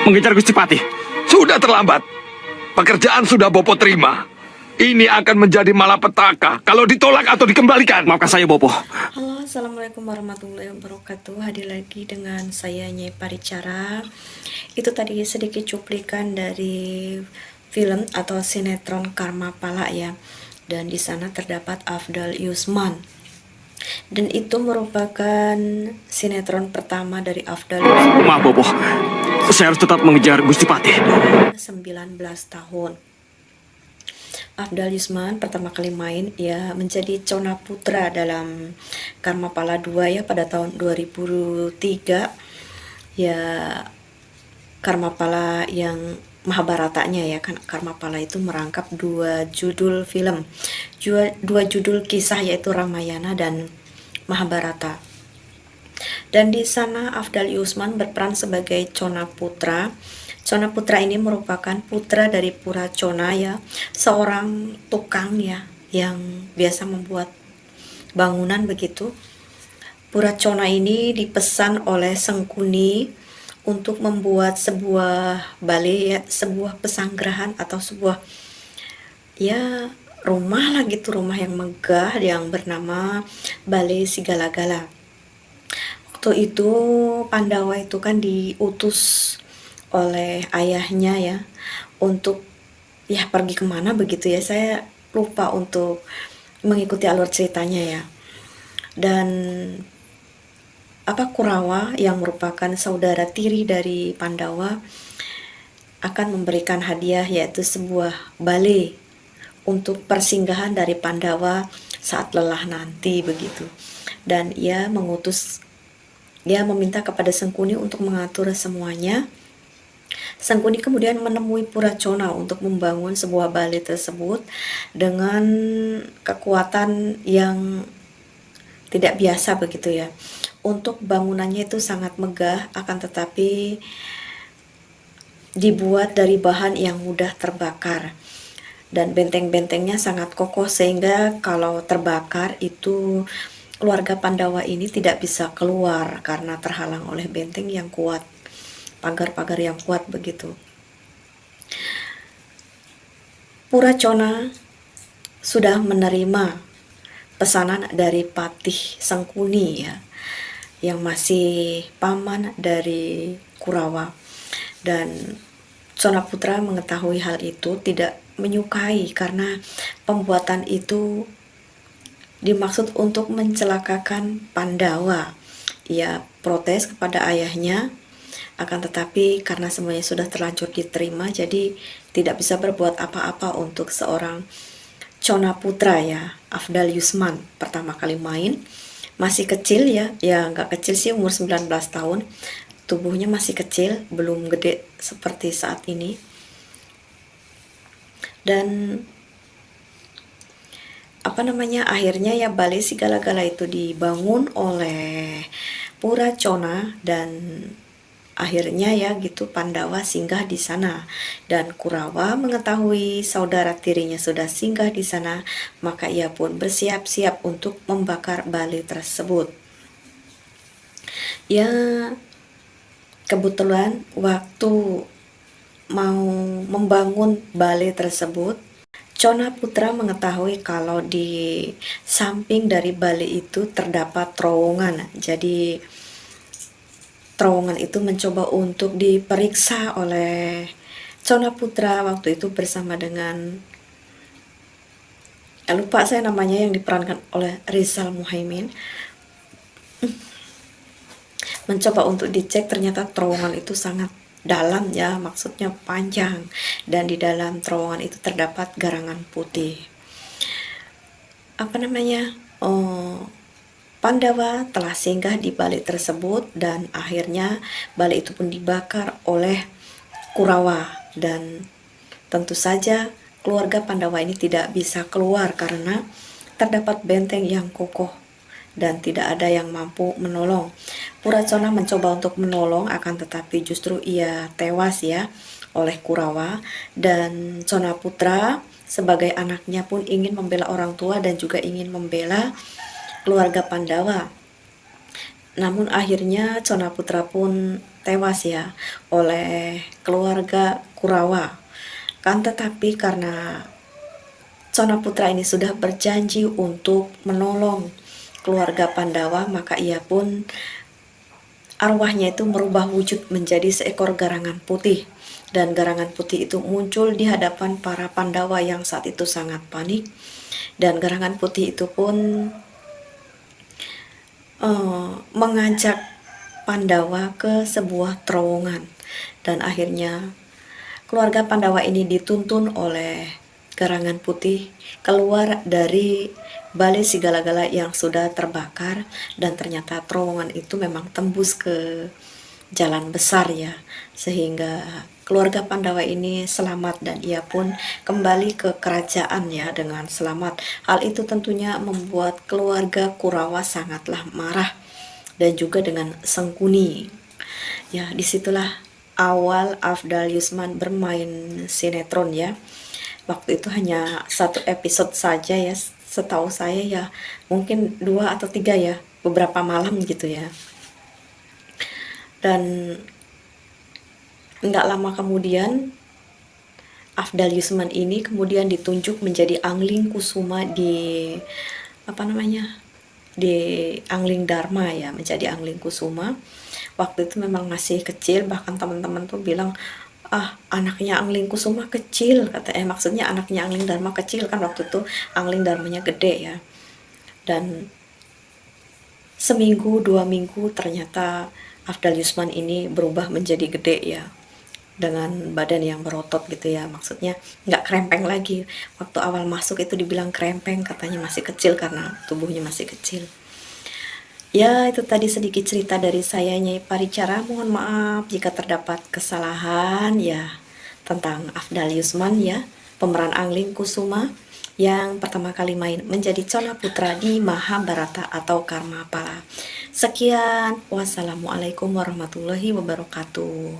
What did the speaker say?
mengejar Gusti Patih. Sudah terlambat. Pekerjaan sudah Bopo terima. Ini akan menjadi malapetaka kalau ditolak atau dikembalikan. Maafkan saya, Bopo. Halo, assalamualaikum warahmatullahi wabarakatuh. Hadir lagi dengan saya Nyai Paricara. Itu tadi sedikit cuplikan dari film atau sinetron Karma Pala ya. Dan di sana terdapat Afdal Yusman. Dan itu merupakan sinetron pertama dari Afdal Yusman. Maaf, Bopo. Saya harus tetap mengejar Gusti Patih. 19 tahun. Afdal Yusman pertama kali main ya menjadi Cona Putra dalam Karma Pala 2 ya pada tahun 2003 ya, Karma Pala yang Mahabharatanya ya kan. Karma Pala itu merangkap dua judul film, dua judul kisah yaitu Ramayana dan Mahabharata. Dan di sana Afdal Yusman berperan sebagai Cona Putra. Cona Putra ini merupakan putra dari Pura Cona ya, seorang tukang ya yang biasa membuat bangunan begitu. Pura Cona ini dipesan oleh Sengkuni untuk membuat sebuah balai ya, sebuah pesanggerahan atau sebuah ya rumah lah gitu, rumah yang megah yang bernama Balai Sigalagala. Waktu itu Pandawa itu kan diutus oleh ayahnya ya untuk ya pergi kemana begitu ya, saya lupa untuk mengikuti alur ceritanya ya. Dan Kurawa yang merupakan saudara tiri dari Pandawa akan memberikan hadiah yaitu sebuah balai untuk persinggahan dari Pandawa saat lelah nanti begitu. Dan ia meminta kepada Sengkuni untuk mengatur semuanya. Sengkuni kemudian menemui Pura Cona untuk membangun sebuah balai tersebut dengan kekuatan yang tidak biasa begitu ya. Untuk bangunannya itu sangat megah, akan tetapi dibuat dari bahan yang mudah terbakar. Dan benteng-bentengnya sangat kokoh sehingga kalau terbakar itu keluarga Pandawa ini tidak bisa keluar karena terhalang oleh benteng yang kuat, pagar-pagar yang kuat begitu. Pura Cona sudah menerima pesanan dari Patih Sengkuni ya, yang masih paman dari Kurawa. Dan Cona Putra mengetahui hal itu tidak menyukai karena pembuatan itu dimaksud untuk mencelakakan Pandawa. Ia protes kepada ayahnya, akan tetapi karena semuanya sudah terlanjur diterima, jadi tidak bisa berbuat apa-apa untuk seorang Cona Putra ya. Afdal Yusman pertama kali main, masih kecil ya nggak kecil sih, umur 19 tahun, tubuhnya masih kecil, belum gede seperti saat ini. Dan akhirnya ya Balai Sigalagala itu dibangun oleh Pura Cona dan akhirnya ya gitu Pandawa singgah di sana. Dan Kurawa mengetahui saudara tirinya sudah singgah di sana, maka ia pun bersiap-siap untuk membakar balai tersebut. Ya kebetulan waktu mau membangun balai tersebut, Cona Putra mengetahui kalau di samping dari balai itu terdapat terowongan. Jadi terowongan itu mencoba untuk diperiksa oleh Cona Putra waktu itu bersama dengan lupa saya namanya, yang diperankan oleh Rizal Muhaimin. Mencoba untuk dicek, ternyata terowongan itu sangat dalam ya, maksudnya panjang, dan di dalam terowongan itu terdapat garangan putih. Pandawa telah singgah di balai tersebut dan akhirnya balai itu pun dibakar oleh Kurawa. Dan tentu saja keluarga Pandawa ini tidak bisa keluar karena terdapat benteng yang kokoh dan tidak ada yang mampu menolong. Pura Cona mencoba untuk menolong, akan tetapi justru ia tewas ya oleh Kurawa. Dan Cona Putra sebagai anaknya pun ingin membela orang tua dan juga ingin membela keluarga Pandawa. Namun akhirnya Cona Putra pun tewas ya oleh keluarga Kurawa. Kan tetapi karena Cona Putra ini sudah berjanji untuk menolong keluarga Pandawa, maka ia pun arwahnya itu merubah wujud menjadi seekor garangan putih. Dan garangan putih itu muncul di hadapan para Pandawa yang saat itu sangat panik. Dan garangan putih itu pun mengajak Pandawa ke sebuah terowongan. Dan akhirnya keluarga Pandawa ini dituntun oleh garangan putih keluar dari Balai Sigala-gala yang sudah terbakar, dan ternyata terowongan itu memang tembus ke jalan besar ya, sehingga keluarga Pandawa ini selamat dan ia pun kembali ke kerajaan ya dengan selamat. Hal itu tentunya membuat keluarga Kurawa sangatlah marah dan juga dengan Sengkuni. Ya, disitulah awal Afdal Yusman bermain sinetron ya. Waktu itu hanya 1 episode saja ya, setahu saya ya, mungkin 2 atau 3 ya, beberapa malam gitu ya. Dan nggak lama kemudian Afdal Yusman ini kemudian ditunjuk menjadi Angling Kusuma di di Angling Dharma ya, menjadi Angling Kusuma. Waktu itu memang masih kecil, bahkan teman-teman tuh bilang, anaknya Angling Kusuma kecil, maksudnya anaknya Angling Dharma kecil, kan waktu itu Angling Dharmanya gede ya. Dan seminggu 2 minggu ternyata Afdal Yusman ini berubah menjadi gede ya, dengan badan yang berotot gitu ya, maksudnya nggak krempeng lagi. Waktu awal masuk itu dibilang krempeng, katanya masih kecil karena tubuhnya masih kecil. Ya, itu tadi sedikit cerita dari saya, Nyai Paricara. Mohon maaf jika terdapat kesalahan ya tentang Afdal Yusman ya, pemeran Angling Kusuma yang pertama kali main menjadi Cona Putra di Mahabharata atau Karmapala. Sekian, wassalamualaikum warahmatullahi wabarakatuh.